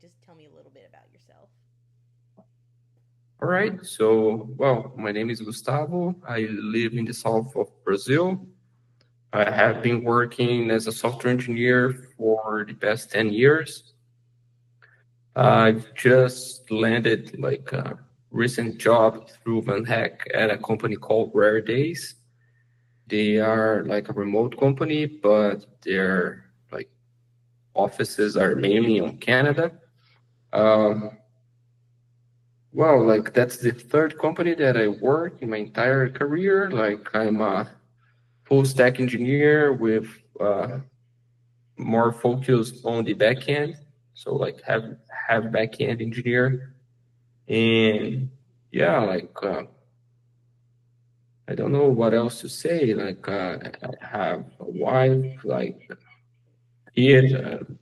just tell me a little bit about yourself. All right. So, well, my name is Gustavo. I live in the south of Brazil. I have been working as a software engineer for the past 10 years. I've just landed like a recent job through VanHack at a company called Rare Days. They are like a remote company, but their like offices are mainly on Canada. Um, well, like that's the third company that I work in my entire career. Like I'm a full stack engineer with uh, more focus on the back end. So like have back end engineer and yeah, I don't know what else to say. I have a wife, like kid.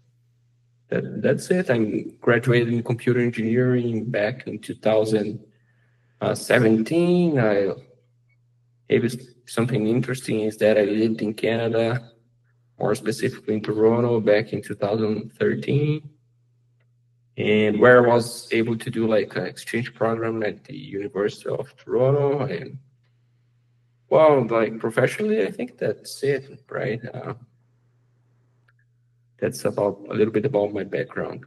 That's it. I'm graduated in computer engineering back in 2017. Maybe something interesting is that I lived in Canada, more specifically in Toronto, back in 2013, and where I was able to do like an exchange program at the University of Toronto. And well, like professionally, I think that's it, right? That's about a little bit about my background.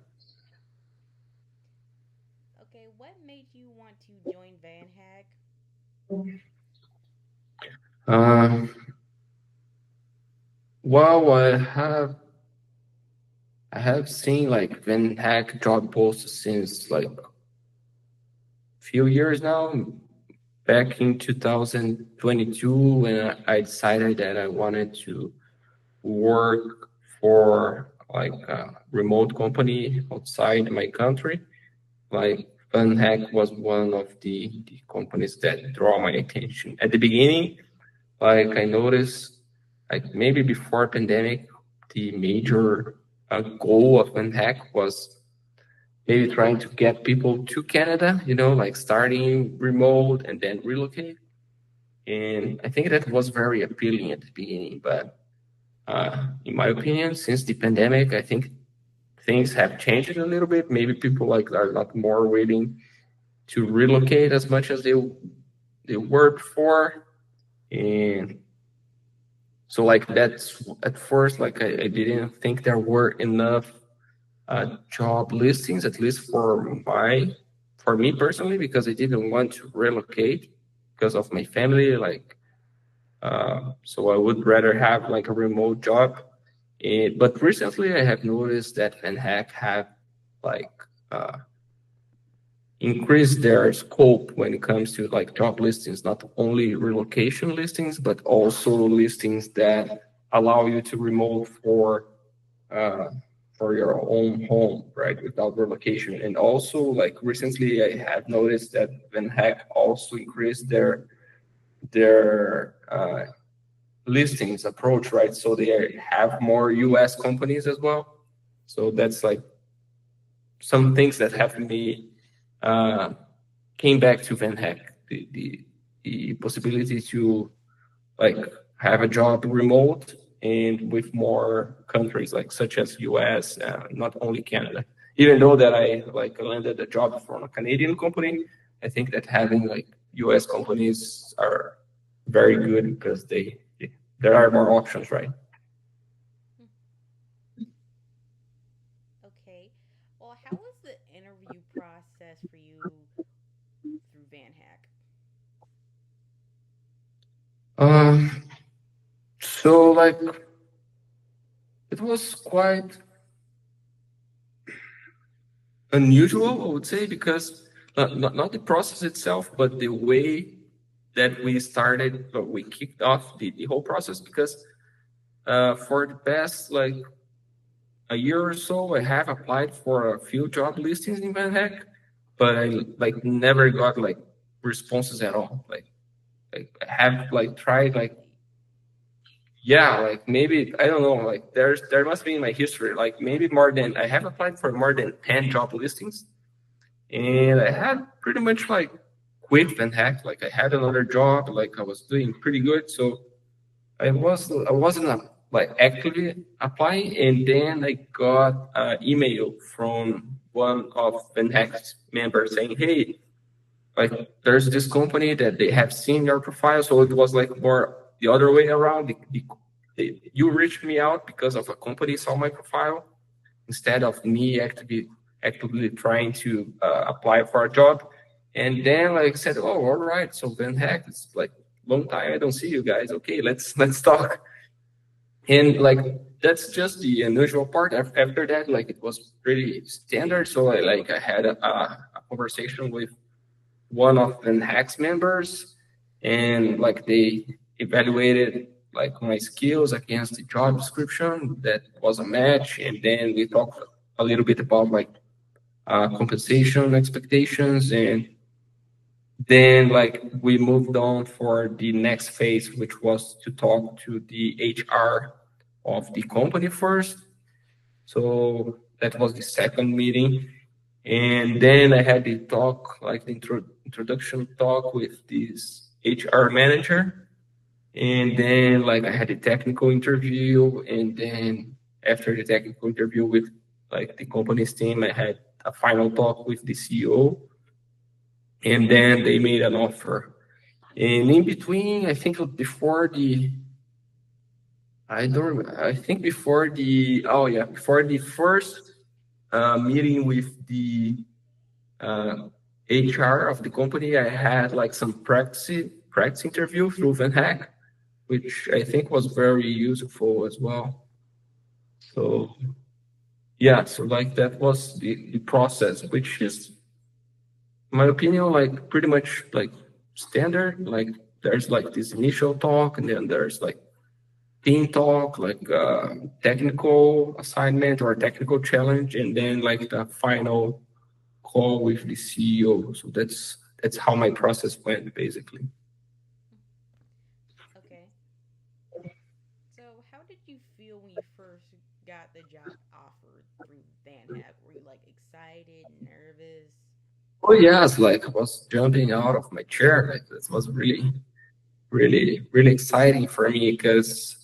Okay, what made you want to join VanHack? Uh, well, I have seen like VanHack job posts since like few years now. Back in 2022, when I decided that I wanted to work for like a remote company outside my country. Like VanHack was one of the companies that draw my attention. At the beginning, like I noticed, like maybe before pandemic, the major goal of VanHack was maybe trying to get people to Canada, like starting remote and then relocate. And I think that was very appealing at the beginning. But in my opinion, since the pandemic, I think things have changed a little bit. Maybe people like are not more willing to relocate as much as they were before. And so like that's at first like I didn't think there were enough job listings, at least for me personally, because I didn't want to relocate because of my family. So I would rather have like a remote job. But recently, I have noticed that VanHack have like uh, increased their scope when it comes to like job listings, not only relocation listings, but also listings that allow you to remote uh, for your own home, right, without relocation. And also, like recently, I have noticed that VanHack also increased their listings approach, right? So they have more US companies as well. So that's like some things that have me uh, came back to VanHack, the possibility to like have a job remote and with more countries like such as US, not only Canada. Even though that I like landed a job from a Canadian company, I think that having like US companies are very good because there are more options, right? Hmm, okay. Well, how was the interview process for you through VanHack? Um, so like it was quite unusual, I would say, because not the process itself, but the way that we started, but we kicked off the whole process. Because for the past like a year or so, I have applied for a few job listings in VanHack, but I like never got like responses at all. Like I have like tried like Really? yeah, like maybe I don't know, like there must be in my history, like maybe more than I have applied for more than 10 job listings. And I had pretty much like quit VanHack. Like I had another job, like I was doing pretty good. So I wasn't like actively applying. And then I got an email from one of VanHack's members saying, "Hey, like there's this company that they have seen your profile." So it was like more the other way around. You reached me out because of a company saw my profile instead of me actively trying to apply for a job. And then like I said, oh, all right. So VanHack, it's like long time I don't see you guys. Okay, let's talk. And like that's just the unusual part. After that, like it was pretty standard. So I had a conversation with one of the Hacks members, and like they evaluated like my skills against the job description. That was a match, and then we talked a little bit about like compensation expectations, and then like we moved on for the next phase, which was to talk to the HR of the company first. So that was the second meeting. And then I had the talk, like the introduction talk with this HR manager. And then like I had a technical interview. And then after the technical interview with like the company's team, I had a final talk with the CEO. And then they made an offer. And in between, I think before the I don't. I think before the oh yeah before the first meeting with the uh, HR of the company, I had like some practice interview through VanHack, which I think was very useful as well. So yeah, so like that was the process, which is, in my opinion, like pretty much like standard. Like there's like this initial talk, and then there's like team talk, like technical assignment or technical challenge, and then like the final call with the CEO. So that's how my process went basically. Okay. So, how did you feel when you first got the job offer through VanHack? Were you like excited, nervous? Oh yes, like I was jumping out of my chair. Like this was really exciting for me because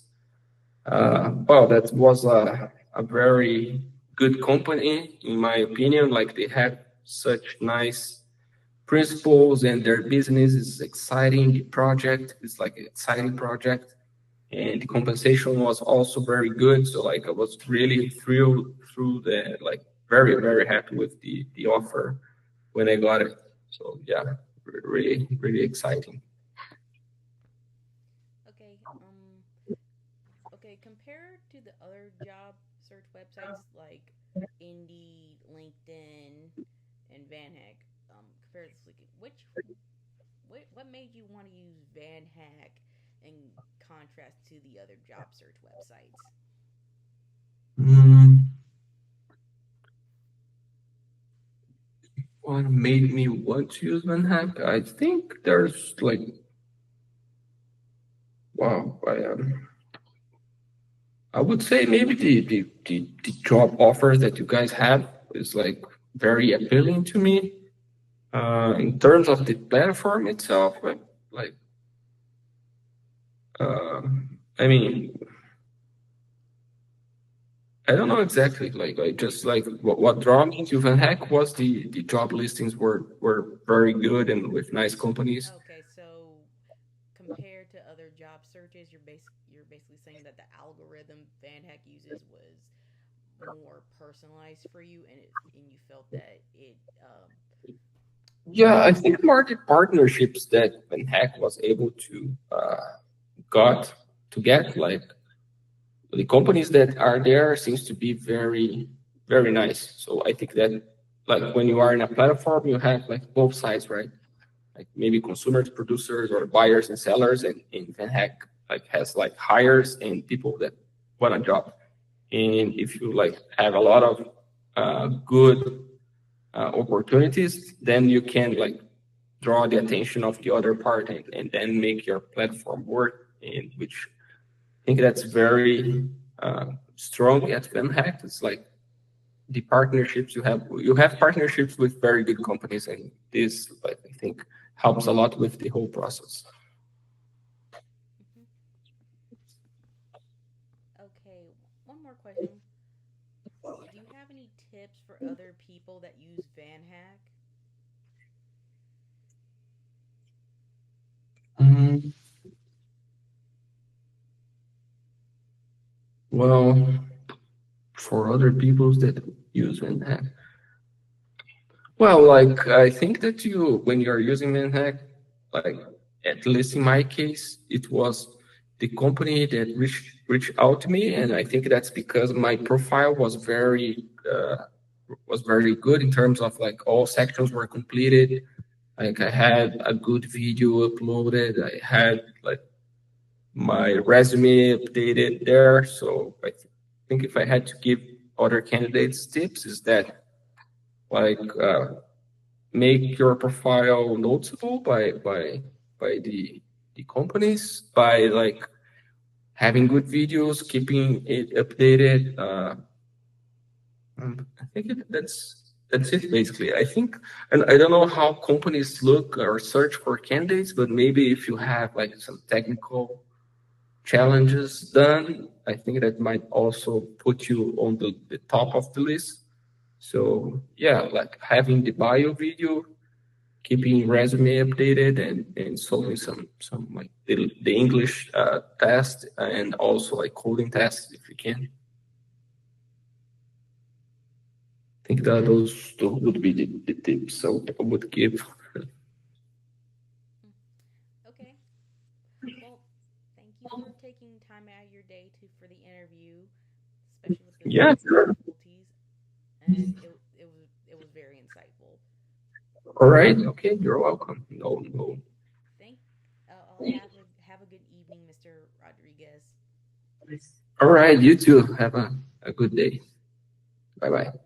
well, that was a very good company in my opinion. Like they have such nice principles and their business is exciting. The project is like an exciting project, and the compensation was also very good. So like I was really thrilled through the like very happy with the offer when I got it. So yeah, really exciting. Okay. Okay. Compared to the other job search websites like Indeed, LinkedIn, and VanHack, comparatively, what made you want to use VanHack in contrast to the other job search websites? Mm, what made me want to use VanHack? I think there's like wow, I would say maybe the job offers that you guys have is like very appealing to me. In terms of the platform itself, like uh, I mean, I don't know exactly. Like just like what draw me to Van Hack was the job listings were very good and with nice companies. Okay, so compared to other job searches, you're basically saying that the algorithm VanHack uses was more personalized for you, and you felt that it Yeah, I think market partnerships that Van Hack was able to got to get like the companies that are there seems to be very nice. So I think that like when you are in a platform, you have like both sides, right? Like maybe consumers, producers, or buyers and sellers, and VanHack like has like hires and people that want a job. And if you like have a lot of good opportunities, then you can like draw the attention of the other part and then make your platform work. And which I think that's very strong at VanHack. It's like the partnerships you have partnerships with very good companies, and this like I think helps a lot with the whole process. mhm. Okay, one more question. Do you have any tips for other people people that use VanHack? Mm, well, for other peoples that use VanHack, well, like I think that you when you're using VanHack, like at least in my case, it was the company that reached out to me, and I think that's because my profile was very good in terms of like all sections were completed. Like I had a good video uploaded. I had like my resume updated there. So think if I had to give other candidates tips, is that like make your profile noticeable by the companies by like having good videos, keeping it updated. I think that's it basically. I think, and I don't know how companies look or search for candidates, but maybe if you have like some technical challenges done, I think that might also put you on the top of the list. So yeah, like having the bio video, keeping resume updated, and solving some like the English test and also like coding tests if you can. I think that those would be the tips I would give. Hmm. Okay. Well, thank you for taking time out of your day to for the interview, especially with the Yeah, technical sure. difficulties, and it was very insightful. All right. Okay, you're welcome. No, no. Thank. I'll have a good evening, Mr. Rodriguez. All right, you too. Have a good day. Bye bye. Bye.